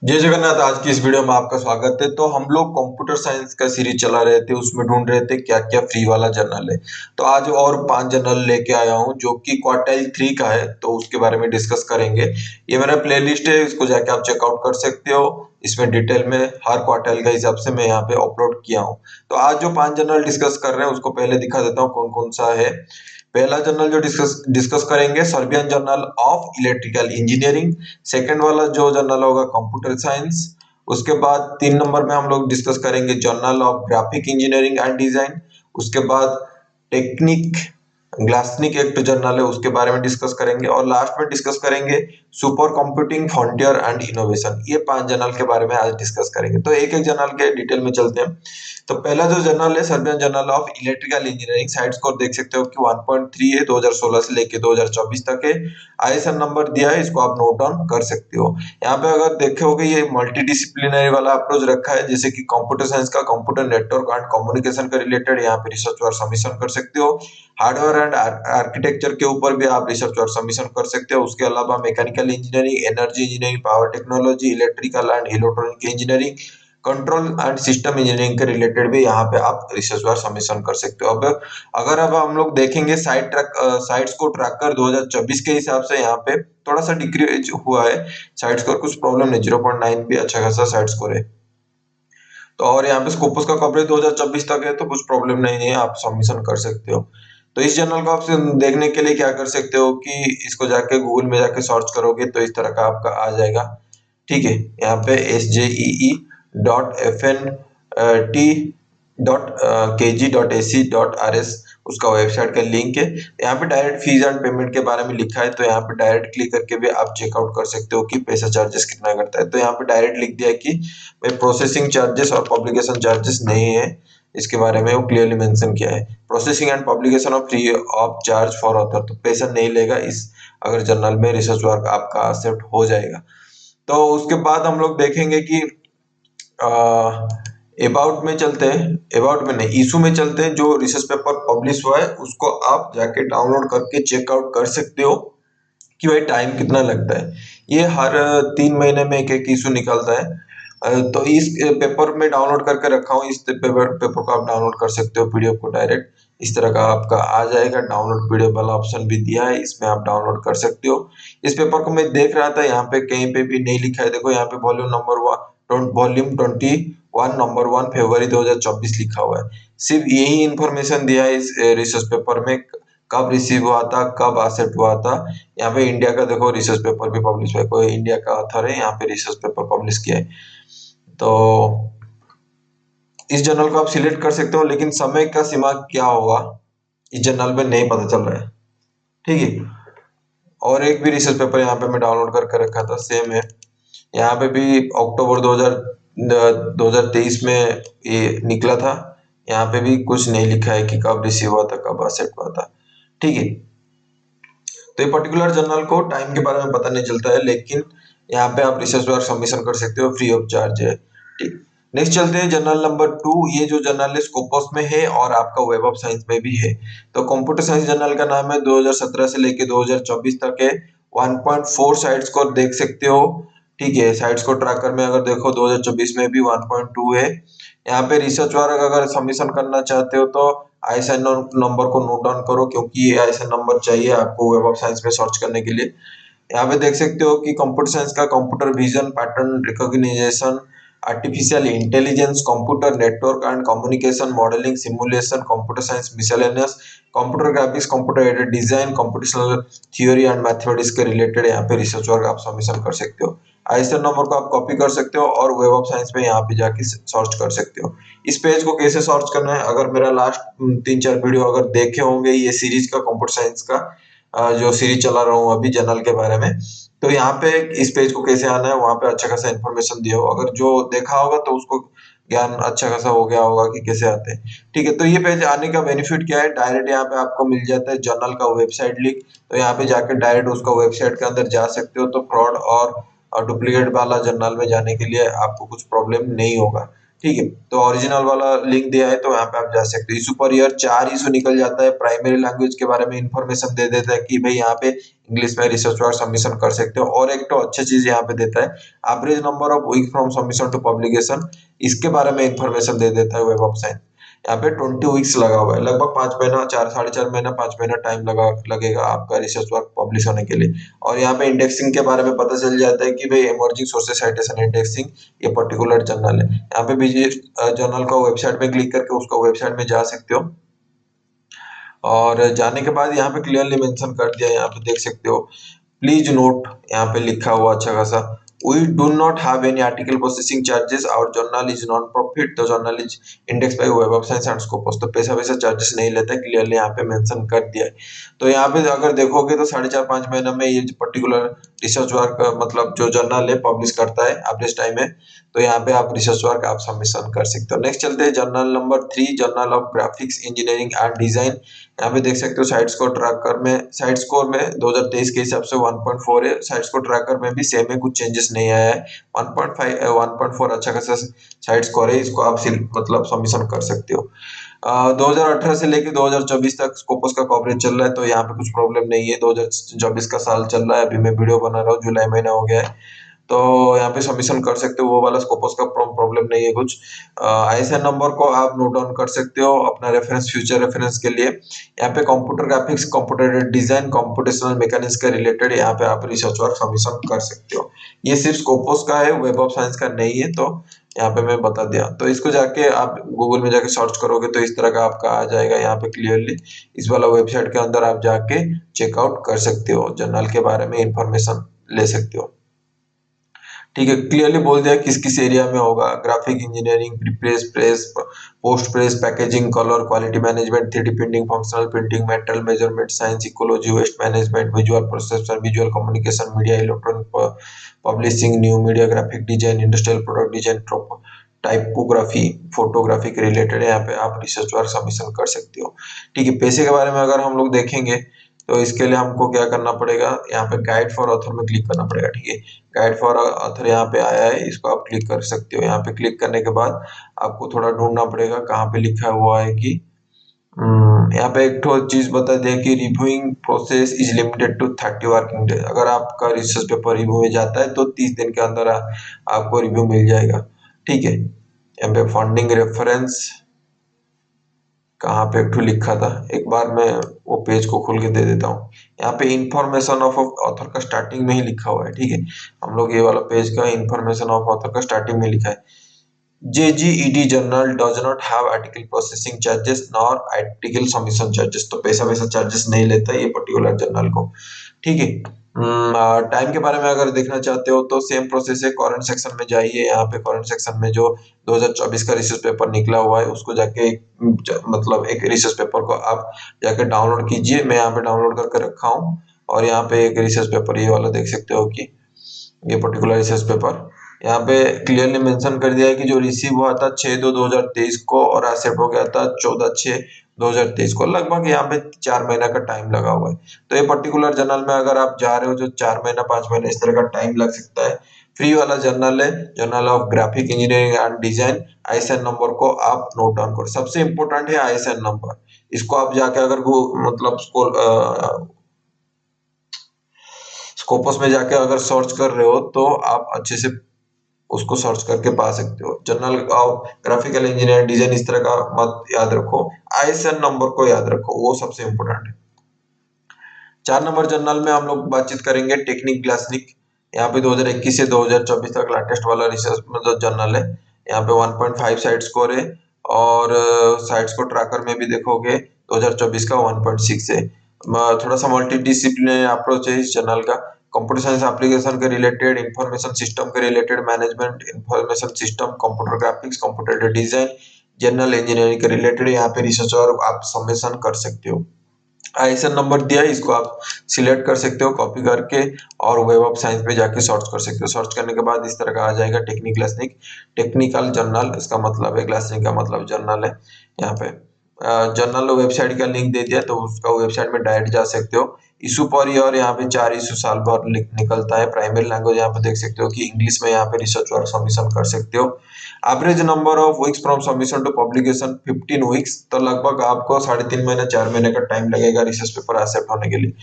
जय जगन्नाथ। आज की इस वीडियो में आपका स्वागत है। तो हम लोग कंप्यूटर साइंस का सीरीज चला रहे थे, उसमें ढूंढ रहे थे क्या क्या फ्री वाला जर्नल है। तो आज और 5 जर्नल लेके आया हूँ जो कि क्वार्टाइल 3 का है, तो उसके बारे में डिस्कस करेंगे। ये मेरा प्लेलिस्ट है, इसको जाके आप चेकआउट कर सकते हो। इसमें डिटेल में हर क्वार्टाइल का हिसाब से मैं यहाँ पे अपलोड किया हूँ। तो आज जो 5 जर्नल डिस्कस कर रहे हैं उसको पहले दिखा देता हूँ कौन कौन सा है। पहला जर्नल जो डिस्कस करेंगे, Serbian journal of electrical engineering. Second वाला जो जर्नल होगा, कंप्यूटर साइंस। उसके बाद 3 नंबर में हम लोग डिस्कस करेंगे journal of graphic engineering and design. उसके बाद टेक्निक ग्लासनिक एक जर्नल है, उसके बारे में डिस्कस करेंगे। और लास्ट में डिस्कस करेंगे super computing frontier and innovation. ये 5 जर्नल के बारे में आज डिस्कस करेंगे। तो एक एक जर्नल के डिटेल में चलते हैं। तो पहला जो जर्नल है, Serbian journal of electrical engineering. Side score देख सकते हो कि 1.3 है, 2016 से लेके 2024 तक है। आईएसएन नंबर दिया है, इसको आप नोट डाउन कर सकते हो। यहाँ पे अगर देखोगे ये मल्टी डिसिप्लिनरी वाला अप्रोच रखा है, जैसे कि कंप्यूटर साइंस का कंप्यूटर नेटवर्क एंड कम्युनिकेशन का रिलेटेड यहाँ पे रिसर्च और सबमिशन कर सकते हो। हार्डवेयर एंड आर्किटेक्चर के ऊपर भी आप रिसर्च और सबमिशन कर सकते हो। उसके अलावा mechanical engineering, energy engineering, power technology, electrical and electronic engineering, control and system engineering के रिलेटेड भी यहाँ पे आप रिसर्च और सबमिशन कर सकते हो। अब हम लोग देखेंगे साइट्स को ट्रैक कर 2024 के हिसाब से यहाँ पे थोड़ा सा डिक्रीज हुआ है साइट स्कोर। कुछ प्रॉब्लम नहीं, 0.9 भी अच्छा खासा साइट स्कोर है। तो और यहाँ पे स्कोपस का कवरेज 2024 तक है, तो कुछ प्रॉब्लम नहीं है, आप सबमिशन कर सकते हो। तो इस जर्नल को आप देखने के लिए क्या कर सकते हो कि इसको जाके गूगल में जाके सर्च करोगे तो इस तरह का आपका आ जाएगा। ठीक है, यहाँ पे SJEE.FNT.KG.AC.RS उसका वेबसाइट का लिंक है। यहाँ पे डायरेक्ट फीस एंड पेमेंट के बारे में लिखा है, तो यहाँ पे डायरेक्ट क्लिक करके भी आप चेकआउट कर सकते हो कि पैसा चार्जेस कितना करता है। तो यहाँ पे डायरेक्ट लिख दिया है कि भाई प्रोसेसिंग चार्जेस और पब्लिकेशन चार्जेस नहीं है, इसके बारे में वो क्लियरली मेंशन किया है। Processing and publication of free of charge for author, तो पैसा नहीं लेगा इस अगर जर्नल में रिसर्च वर्क आपका एक्सेप्ट हो जाएगा। तो उसके बाद हम लोग देखेंगे कि अबाउट में चलते हैं, अबाउट में नहीं, इशू में चलते हैं। जो रिसर्च पेपर पब्लिश हुआ है उसको आप जाके डाउनलोड करके चेकआउट कर सकते हो कि भाई टाइम कितना लगता है। ये हर 3 महीने में एक एक इशू निकलता है। तो इस पेपर में डाउनलोड करके रखा हूँ, इस पेपर को आप डाउनलोड कर सकते हो, पीडीएफ को डायरेक्ट इस तरह का आपका आ जाएगा। डाउनलोड पीडीएफ वाला ऑप्शन भी दिया है, इसमें आप डाउनलोड कर सकते हो। इस पेपर को मैं देख रहा था, यहाँ पे कहीं पे भी नहीं लिखा है। देखो यहाँ पे वॉल्यूम 21 नंबर 1 फरवरी 2024 लिखा हुआ है। सिर्फ यही इंफॉर्मेशन दिया है इस रिसर्च पेपर में, कब रिसीव हुआ था, कब एक्सेप्ट हुआ था। यहाँ पे इंडिया का देखो रिसर्च पेपर भी पब्लिश हुआ है, कोई इंडिया का ऑथर है यहाँ पे रिसर्च पेपर पब्लिश किया है। तो इस जर्नल को आप सिलेक्ट कर सकते हो, लेकिन समय का सीमा क्या होगा इस जर्नल में नहीं पता चल रहा है। ठीक है, और एक भी रिसर्च पेपर यहाँ पे मैं डाउनलोड करके रखा था, सेम है। यहाँ पे भी अक्टूबर 2023 में ये निकला था। यहाँ पे भी कुछ नहीं लिखा है कि कब रिसीव हुआ था, कब एक्सेप्ट हुआ था। ठीक है, तो ये पर्टिकुलर जर्नल को टाइम के बारे में पता नहीं चलता है, लेकिन यहाँ पे आप रिसर्च वर्क सबमिशन कर सकते हो, फ्री ऑफ चार्ज है। ठीक, नेक्स्ट चलते हैं जर्नल नंबर 2। ये जो जर्नल है स्कोपस में है और आपका वेब ऑफ साइंस में भी है। तो कंप्यूटर साइंस जर्नल का नाम है, 2017 से लेके 2024 तक है। 1.4 साइट्स को देख सकते हो। ठीक है, साइट्स को ट्रैकर में अगर देखो 2024 में भी 1.2 है। यहाँ पे रिसर्च वर्क अगर सबमिशन करना चाहते हो तो आईएसएन नंबर को नोट डाउन करो, क्योंकि ये आईएसएन नंबर चाहिए आपको वेब ऑफ साइंस में सर्च करने के लिए। यहाँ पे देख सकते हो कि कंप्यूटर साइंस का computer vision, pattern recognition, artificial intelligence, computer network and communication modelling, simulation, computer science miscellaneous, computer graphics, computer aided design, computational theory and mathematics के रिलेटेड यहाँ पे रिसर्च वर्क आप सबमिशन कर सकते हो। आईएसएन नंबर को आप कॉपी कर सकते हो और वेब ऑफ साइंस में यहाँ पे जाके सर्च कर सकते हो। इस पेज को कैसे सर्च करना है, अगर मेरा लास्ट 3-4 वीडियो अगर देखे होंगे ये सीरीज का कंप्यूटर साइंस का, जो सीरीज चला रहा हूँ अभी जर्नल के बारे में, तो यहाँ पे इस पेज को कैसे आना है वहां पे अच्छा खासा इन्फॉर्मेशन दिया हो। अगर जो देखा होगा तो उसको ज्ञान अच्छा खासा हो गया होगा कि कैसे आते हैं। ठीक है, तो ये पेज आने का बेनिफिट क्या है, डायरेक्ट यहाँ पे आपको मिल जाता है जर्नल का वेबसाइट लिंक। तो यहाँ पे जाके डायरेक्ट उसका वेबसाइट के अंदर जा सकते हो, तो फ्रॉड और डुप्लीकेट वाला जर्नल में जाने के लिए आपको कुछ प्रॉब्लम नहीं होगा। ठीक है, तो ओरिजिनल वाला लिंक दिया है तो यहाँ पे आप जा सकते हो। इशू पर ईयर 4 इशू निकल जाता है। प्राइमरी लैंग्वेज के बारे में इंफॉर्मेशन दे देता है कि भाई यहाँ पे इंग्लिश में रिसर्च वर्क सबमिशन कर सकते हो। और एक तो अच्छी चीज यहाँ पे देता है average number of week from submission to publication, इसके बारे में इंफॉर्मेशन दे देता है वेब ऑफ साइंस। यहाँ पे 20 वीक्स लगा हुआ है, लगभग 5 महीना, 4 साढ़े 4 महीना 5 महीना टाइम लगेगा आपका रिसर्च वर्क पब्लिश होने के लिए। और यहाँ पे इंडेक्सिंग के बारे में पता चल जाता है कि भाई इमर्जिंग सोर्सेस साइटेशन इंडेक्सिंग ये पर्टिकुलर जर्नल है। यहाँ पे भी जर्नल का वेबसाइट में क्लिक करके उसका वेबसाइट में जा सकते हो। और जाने के बाद यहाँ पे क्लियरली मेंशन कर दिया, यहाँ पे देख सकते हो प्लीज नोट, यहाँ पे लिखा हुआ अच्छा खासा, we do not have any article processing charges, our journal is non profit, the journal is indexed by web of science and scopus, तो पैसा वैसा चार्जेस नहीं लेता है, क्लियरली यहाँ पे मेंशन कर दिया है। तो यहाँ पे अगर देखोगे तो 4.5-5 महीना में ये पर्टिकुलर रिसर्च वर्क मतलब जो जर्नल है पब्लिश करता है एवरेज टाइम है। तो यहाँ पे आप रिसर्च वर्क आप सबमिशन कर सकते हो। नेक्स्ट चलते हैं journal number 3, journal of graphics engineering and design. यहाँ पे देख सकते हो साइट स्कोर ट्रैकर में, साइट स्कोर में 2023 के हिसाब से 1.4 है। साइट स्कोर ट्रैकर में भी सेम है, कुछ चेंजेस नहीं आया है। 1.5 1.4 अच्छा खासा साइट स्कोर है, इसको आप मतलब सबमिशन कर सकते हो। 2018 से लेके 2024 तक स्कोपस का कवरेज चल रहा है, तो यहाँ पे कुछ प्रॉब्लम नहीं है। 2024 का साल चल रहा है, अभी मैं वीडियो बना रहा हूँ, जुलाई महीना हो गया है, तो यहाँ पे सबमिशन कर सकते हो। वो वाला स्कोपस का प्रॉब्लम नहीं है कुछ। आईएसएन नंबर को आप नोट डाउन कर सकते हो अपना रेफरेंस, फ्यूचर रेफरेंस के लिए। यहाँ पे computer graphics, computer design, computational mechanics के रिलेटेड यहाँ पे आप रिसर्च वर्क सबमिशन कर सकते हो। ये सिर्फ स्कोपस का है, वेब ऑफ साइंस का नहीं है, तो यहाँ पे मैं बता दिया। तो इसको जाके आप गूगल में जाके सर्च करोगे तो इस तरह का आपका आ जाएगा। यहाँ पे क्लियरली इस वाला वेबसाइट के अंदर आप जाके चेकआउट कर सकते हो, जर्नल के बारे में इंफॉर्मेशन ले सकते हो। ठीक है, क्लियरली बोल दिया किस किस एरिया में होगा। Graphic engineering, press press, post press, packaging, colour, quality management, 3D printing, functional printing, metal measurement, science, ecology, waste management, visual processor, visual communication, media, electronic publishing, new media, graphic design, industrial product design, typography, photography के related यहाँ पे आप research work submission कर सकते हो। ठीक है, पैसे के बारे में अगर हम लोग देखेंगे तो इसके लिए हमको क्या करना पड़ेगा, यहाँ पे गाइड फॉर ऑथर में क्लिक करना पड़ेगा। ठीक है, गाइड फॉर ऑथर यहाँ पे आया है, इसको आप क्लिक कर सकते हो। यहाँ पे क्लिक करने के बाद आपको थोड़ा ढूंढना पड़ेगा कहाँ पे लिखा हुआ है कि यहाँ पे एक तो चीज बता दें कि reviewing process is limited to 30 working days. अगर आपका रिसर्च पेपर रिव्यू में जाता है तो 30 दिन के अंदर आपको रिव्यू मिल जाएगा। ठीक है, यहाँ पे फंडिंग रेफरेंस कहाँ पे एक लिखा था, एक बार मैं वो पेज को खोल के दे देता हूँ। यहाँ पे इंफॉर्मेशन ऑफ ऑथर का स्टार्टिंग में ही लिखा हुआ है। ठीक है, हम लोग ये वाला पेज का इंफॉर्मेशन ऑफ ऑथर का स्टार्टिंग में लिखा है, JGED journal does not have article processing charges nor article submission charges, तो पैसा वैसा चार्जेस नहीं लेता ये पर्टिकुलर जर्नल को। ठीक है, टाइम के बारे में अगर देखना चाहते हो तो सेम प्रोसेस है। करंट सेक्शन में जाइए, यहाँ पे करंट सेक्शन में जो 2024 का रिसर्च पेपर निकला हुआ है उसको जाके मतलब एक रिसर्च पेपर को आप जाके डाउनलोड कीजिए। मैं यहाँ पे डाउनलोड करके रखा हूँ, और यहाँ पे एक रिसर्च पेपर ये वाला देख सकते हो कि ये पर्टिकुलर रिसर्च पेपर यहाँ पे क्लियरली मेंशन कर दिया है कि जो रिसीव हुआ था 6/2/2023 को और एक्सेप्ट हो गया था 14/6/2023 को। लगभग यहाँ पे 4 महीना का टाइम लगा हुआ है। तो ये पर्टिकुलर जर्नल में अगर आप जा रहे हो जो 4 महीना 5 महीना इस तरह का टाइम लग सकता है। फ्री वाला जर्नल है, journal of graphic engineering and design. ISN number को आप नोट डाउन करो, सबसे इंपॉर्टेंट है आईएसएन नंबर। इसको आप जाके अगर वो मतलब स्कोपस में जाके अगर सर्च कर रहे हो तो आप अच्छे से उसको सर्च करके पा सकते हो। Journal of graphical engineer design इस तरह का मत याद रखो, आईएसएन नंबर को याद रखो, वो सबसे इंपॉर्टेंट है। 4 नंबर जर्नल में हम लोग बातचीत करेंगे टेक्निक ग्लासनिक। यहाँ पे 2021 से 2024 तक लेटेस्ट वाला रिसर्च मतलब जर्नल है। यहाँ पे 1.5 साइट स्कोर है, और साइट स्कोर ट्रैकर में भी देखोगे 2024 का 1.6 है। थोड़ा सा मल्टी डिसिप्लिनरी अप्रोच है इस जर्नल का। कंप्यूटर साइंस एप्लीकेशन के रिलेटेड, इंफॉर्मेशन सिस्टम के related, management information system, computer graphics, computer design, general engineering के रिलेटेड यहाँ पे रिसर्च और आप सबमिशन कर सकते हो। आईएसएन नंबर दिया है, इसको आप सिलेक्ट कर सकते हो कॉपी करके, और वेब ऑफ साइंस पे जाके सर्च कर सकते हो। सर्च करने के बाद इस तरह का आ जाएगा टेक्निक ग्लासनिक, टेक्निकल जर्नल इसका मतलब है, ग्लासनिक का मतलब जर्नल है यहाँ पे। जर्नल वेबसाइट का लिंक दे दिया, तो उसका वेबसाइट में डायरेक्ट जा सकते हो। इशू पर ईयर यहाँ पे 4 इशू साल भर निकलता है। प्राइमरी लैंग्वेज यहाँ पे देख सकते हो कि इंग्लिश में यहाँ पे रिसर्च वर्क सबमिशन कर सकते हो। Average number of weeks from submission to publication 15 weeks, तो लगभग आपको 3.5 महीने 4 महीने का टाइम लगेगा रिसर्च पेपर एक्सेप्ट होने के लिए।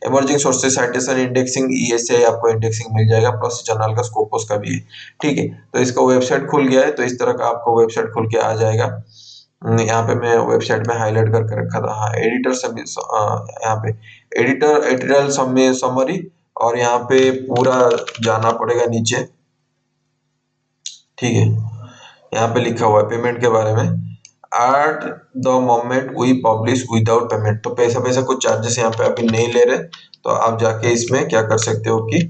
Emerging sources citation indexing ESA आपको इंडेक्सिंग मिल जाएगा, प्लस जर्नल का स्कोपस का भी है। ठीक है, तो इसका वेबसाइट खुल गया है, तो इस तरह का आपको वेबसाइट खुल के आ जाएगा। यहाँ पे मैं वेबसाइट में हाईलाइट करके रखा था। हाँ, एडिटर सब यहाँ पे एडिटोरियल समरी, और यहाँ पे पूरा जाना पड़ेगा नीचे। ठीक है, यहाँ पे लिखा हुआ है पेमेंट के बारे में। At the moment we publish without payment, तो पैसा कुछ चार्जेस यहाँ पे अभी नहीं ले रहे, तो आप जाके इसमें क्या कर सकते हो कि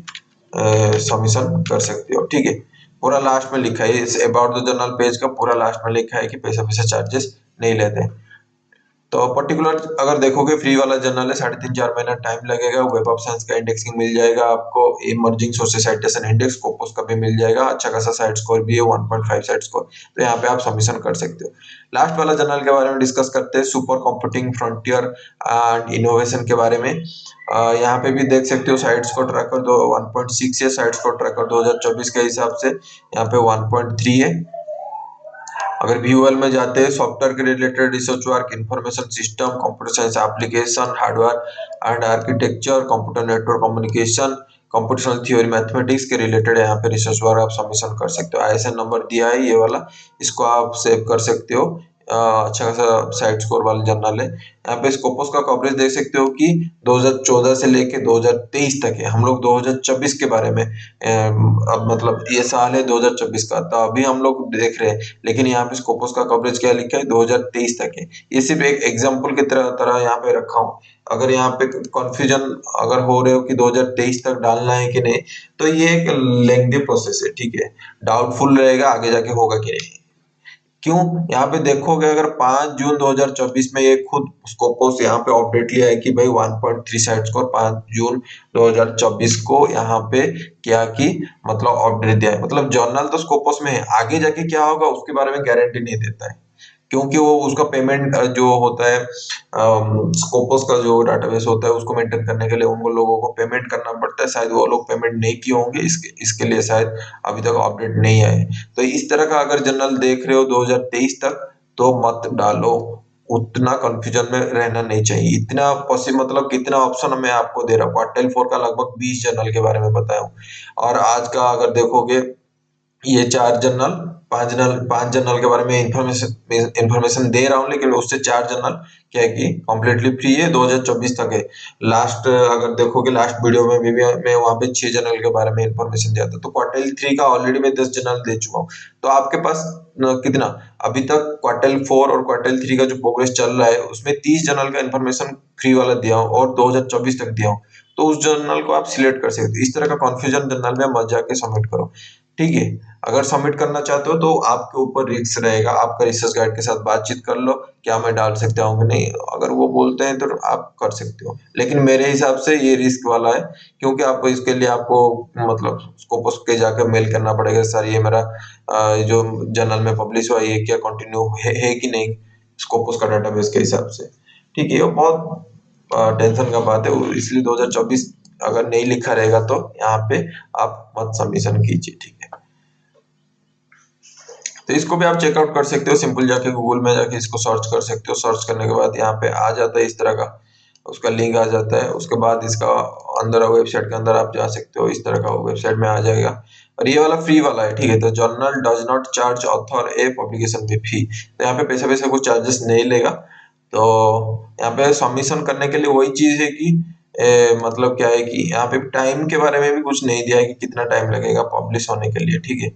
सबमिशन कर सकते हो। ठीक है, पूरा लास्ट में लिखा है, इस अबाउट द जर्नल पेज का पूरा लास्ट में लिखा है कि पैसा चार्जेस नहीं लेते। तो पर्टिकुलर अगर देखोगे फ्री वाला जर्नल है, 3.5-4 महीना टाइम लगेगा। वेब ऑफ साइंस का इंडेक्सिंग मिल जाएगा आपको, emerging sources citation index Scopus का भी मिल जाएगा, अच्छा खासा साइट स्कोर भी है 1.5 साइट स्कोर, तो यहाँ पे आप सबमिशन कर सकते हो। लास्ट वाला जर्नल के बारे में डिस्कस करते हैं, super computing frontier and innovation के बारे में। यहाँ पे भी देख सकते हो साइट स्कोर ट्रैकर 1.6 है, साइट स्कोर ट्रैकर 2024 के हिसाब से यहाँ पे 1.3 है। अगर व्यूअल में जाते हैं, सॉफ्टवेयर के related research work, information system, computer science application, hardware and architecture, computer network communication, computational theory mathematics के रिलेटेड यहाँ पे रिसर्च वर्क आप सबमिशन कर सकते हो। आईएसएन नंबर दिया है ये वाला, इसको आप सेव कर सकते हो। अच्छा खासा साइट स्कोर वाला जर्नल है। यहाँ पे स्कोपस का कवरेज देख सकते हो कि 2014 से लेके 2023 तक है। हम लोग 2024 के बारे में अब मतलब ये साल है 2024 का, तो अभी हम लोग देख रहे हैं, लेकिन यहाँ पे स्कोपस का कवरेज क्या लिखा है 2023 तक है। ये सिर्फ एक एग्जाम्पल की तरह यहाँ पे रखा हूँ। अगर यहाँ पे कंफ्यूजन अगर हो रहे हो कि 2023 तक डालना है कि नहीं, तो ये एक लेंथी प्रोसेस है। ठीक है, डाउटफुल रहेगा आगे जाके होगा कि नहीं। क्यों, यहाँ पे देखोगे अगर 5 जून 2024 में ये खुद स्कोपस यहाँ पे अपडेट लिया है कि भाई 1.3 साइट स्कोर 5 जून 2024 को यहाँ पे क्या की मतलब अपडेट दिया है। मतलब जर्नल तो स्कोपस में है, आगे जाके क्या होगा उसके बारे में गारंटी नहीं देता है, क्योंकि वो उसका पेमेंट जो होता है, स्कोपस का जो डाटाबेस होता है उसको मेंटेन करने के लिए उन लोगों को पेमेंट करना पड़ता है। शायद वो लोग पेमेंट नहीं किए होंगे, इसके लिए शायद अभी तक अपडेट नहीं आए। तो इस तरह का अगर जर्नल देख रहे हो 2023 तक, तो मत डालो, उतना कंफ्यूजन में रहना नहीं चाहिए। इतना पॉसिबल मतलब कितना ऑप्शन मैं आपको दे रहा हूँ, क्वार्टाइल 4 का लगभग 20 जर्नल के बारे में बताया हूँ, और आज का अगर देखोगे ये 4 जर्नल 5 जर्नल के बारे में इंफॉर्मेशन दे रहा हूँ, लेकिन उससे 4 जर्नल क्या है कि कम्प्लीटली फ्री है, 2024 तक है। लास्ट अगर देखोगे लास्ट वीडियो में भी मैं वहां पे 6 जर्नल के बारे में इंफॉर्मेशन दिया था। तो क्वार्टाइल 3 का ऑलरेडी मैं 10 जर्नल दे चुका हूँ। तो आपके पास कितना अभी तक क्वार्टाइल 4 और क्वार्टाइल 3 का जो प्रोग्रेस चल रहा है उसमें 30 जर्नल का इंफॉर्मेशन फ्री वाला दिया हूँ और 2024 तक दिया हूँ। तो उस जर्नल को आप सिलेक्ट कर सकते हो। इस तरह का कॉन्फ्यूजन जर्नल में मत जाके सबमिट करो। ठीक है, अगर सबमिट करना चाहते हो तो आपके ऊपर रिस्क रहेगा, आपका रिसर्च गाइड के साथ बातचीत कर लो, क्या मैं डाल सकता हूँ कि नहीं। अगर वो बोलते हैं तो आप कर सकते हो, लेकिन मेरे हिसाब से ये रिस्क वाला है, क्योंकि आपको इसके लिए आपको मतलब स्कोपस के जाकर मेल करना पड़ेगा, सर ये मेरा जो जर्नल में पब्लिश हुआ ये क्या कंटिन्यू है कि नहीं स्कोपस का डाटाबेस के हिसाब से। ठीक है, ये बहुत टेंशन का बात है, इसलिए 2024 अगर नहीं लिखा रहेगा तो यहाँ पे आप मत सबमिशन कीजिए। ठीक है, तो इसको भी आप चेकआउट कर सकते हो, सिंपल जाके गूगल में जाके इसको सर्च कर सकते हो। सर्च करने के बाद यहाँ पे आ जाता है इस तरह का, उसका लिंक आ जाता है। उसके बाद इसका अंदर वेबसाइट के अंदर आप जा सकते हो, इस तरह का वेबसाइट में आ जाएगा। और ये वाला फ्री वाला है। ठीक है, तो journal does not charge author A publication में फी, तो यहाँ पे पैसा कुछ चार्जेस नहीं लेगा। तो यहाँ पे सबमिशन करने के लिए वही चीज है कि मतलब क्या है कि यहाँ पे टाइम के बारे में भी कुछ नहीं दिया है कि कितना टाइम लगेगा पब्लिश होने के लिए। ठीक है,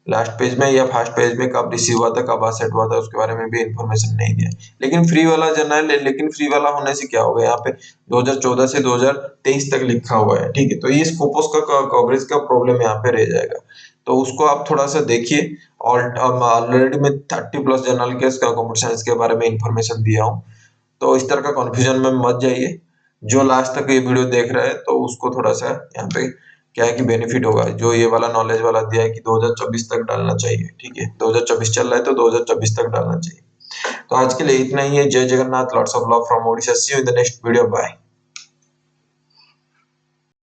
लास्ट पेज में या फर्स्ट पेज में कब रिसीव हुआ था कब सेट हुआ था उसके बारे में भी इंफॉर्मेशन नहीं दिया। लेकिन फ्री वाला जर्नल है, लेकिन फ्री वाला होने से क्या होगा, यहाँ पे 2014 से 2023 तक लिखा हुआ है। ठीक है, तो ये स्कोपस का कवरेज का प्रॉब्लम यहाँ पे रह जाएगा, तो उसको आप थोड़ा सा देखिए। और ऑलरेडी मैं 30+ जर्नल के कंप्यूटर साइंस के बारे में इंफॉर्मेशन दिया हूँ, तो इस तरह का कंफ्यूजन में मत जाइए। जो लास्ट तक ये वीडियो देख रहा है तो उसको थोड़ा सा यहाँ पे क्या है कि बेनिफिट होगा, जो ये वाला नॉलेज वाला दिया है कि 2024 तक डालना चाहिए। ठीक है, 2024 चल रहा है तो 2024 तक डालना चाहिए। तो आज के लिए इतना ही है। जय Jagannath, lots of love from Odisha. See you in the next video, bye.